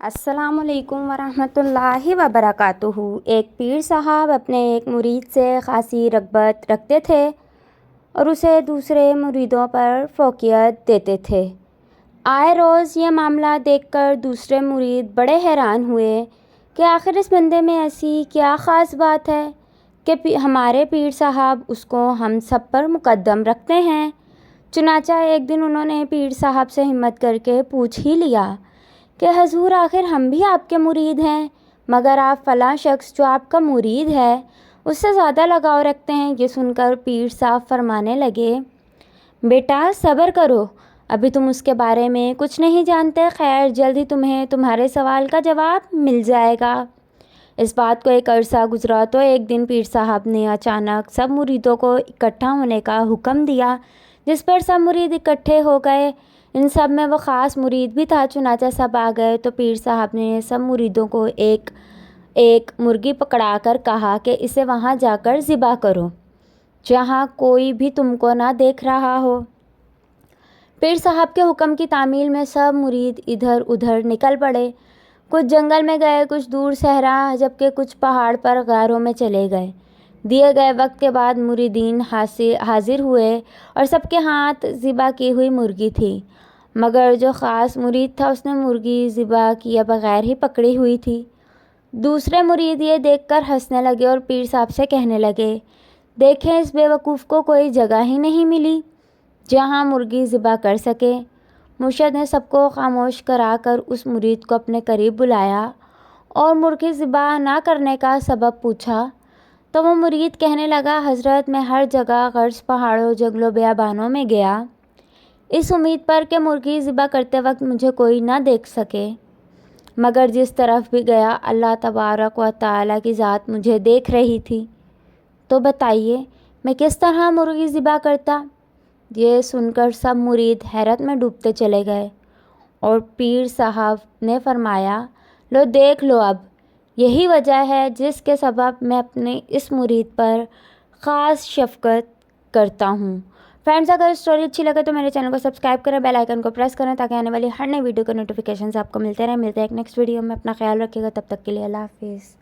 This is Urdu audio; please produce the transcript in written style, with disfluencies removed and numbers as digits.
السلام علیکم ورحمۃ اللہ وبرکاتہ۔ ایک پیر صاحب اپنے ایک مرید سے خاصی رغبت رکھتے تھے اور اسے دوسرے مریدوں پر فوقیت دیتے تھے۔ آئے روز یہ معاملہ دیکھ کر دوسرے مرید بڑے حیران ہوئے کہ آخر اس بندے میں ایسی کیا خاص بات ہے کہ ہمارے پیر صاحب اس کو ہم سب پر مقدم رکھتے ہیں۔ چنانچہ ایک دن انہوں نے پیر صاحب سے ہمت کر کے پوچھ ہی لیا کہ حضور آخر ہم بھی آپ کے مرید ہیں، مگر آپ فلاں شخص جو آپ کا مرید ہے اس سے زیادہ لگاؤ رکھتے ہیں۔ یہ سن کر پیر صاحب فرمانے لگے، بیٹا صبر کرو، ابھی تم اس کے بارے میں کچھ نہیں جانتے، خیر جلد ہی تمہیں تمہارے سوال کا جواب مل جائے گا۔ اس بات کو ایک عرصہ گزرا تو ایک دن پیر صاحب نے اچانک سب مریدوں کو اکٹھا ہونے کا حکم دیا، جس پر سب مرید اکٹھے ہو گئے۔ ان سب میں وہ خاص مرید بھی تھا۔ چنانچہ سب آ گئے تو پیر صاحب نے سب مریدوں کو ایک ایک مرغی پکڑا کر کہا کہ اسے وہاں جا کر ذبح کرو جہاں کوئی بھی تم کو نہ دیکھ رہا ہو۔ پیر صاحب کے حکم کی تعمیل میں سب مرید ادھر ادھر نکل پڑے، کچھ جنگل میں گئے، کچھ دور صحرا، جبکہ کچھ پہاڑ پر غاروں میں چلے گئے۔ دیے گئے وقت کے بعد مریدین حاضر ہوئے اور سب کے ہاتھ ذبح کی ہوئی مرغی تھی، مگر جو خاص مرید تھا اس نے مرغی ذبح کیے بغیر ہی پکڑی ہوئی تھی۔ دوسرے مرید یہ دیکھ کر ہنسنے لگے اور پیر صاحب سے کہنے لگے، دیکھیں اس بے وقوف کو کوئی جگہ ہی نہیں ملی جہاں مرغی ذبح کر سکے۔ مرشد نے سب کو خاموش کرا کر اس مرید کو اپنے قریب بلایا اور مرغی ذبح نہ کرنے کا سبب پوچھا تو وہ مرید کہنے لگا، حضرت میں ہر جگہ غرض پہاڑوں، جنگلوں، بیابانوں میں گیا اس امید پر کہ مرغی ذبح کرتے وقت مجھے کوئی نہ دیکھ سکے، مگر جس طرف بھی گیا اللہ تبارک و تعالیٰ کی ذات مجھے دیکھ رہی تھی، تو بتائیے میں کس طرح مرغی ذبح کرتا؟ یہ سن کر سب مرید حیرت میں ڈوبتے چلے گئے اور پیر صاحب نے فرمایا، لو دیکھ لو، اب یہی وجہ ہے جس کے سبب میں اپنے اس مرید پر خاص شفقت کرتا ہوں۔ فرینڈز، اگر اسٹوری اچھی لگے تو میرے چینل کو سبسکرائب کریں، بیل آئیکن کو پریس کریں تاکہ آنے والی ہر نئی ویڈیو کے نوٹیفیکیشنز آپ کو ملتے رہیں۔ ملتے ہیں ایک نیکسٹ ویڈیو میں، اپنا خیال رکھیے گا، تب تک کے لیے اللہ حافظ۔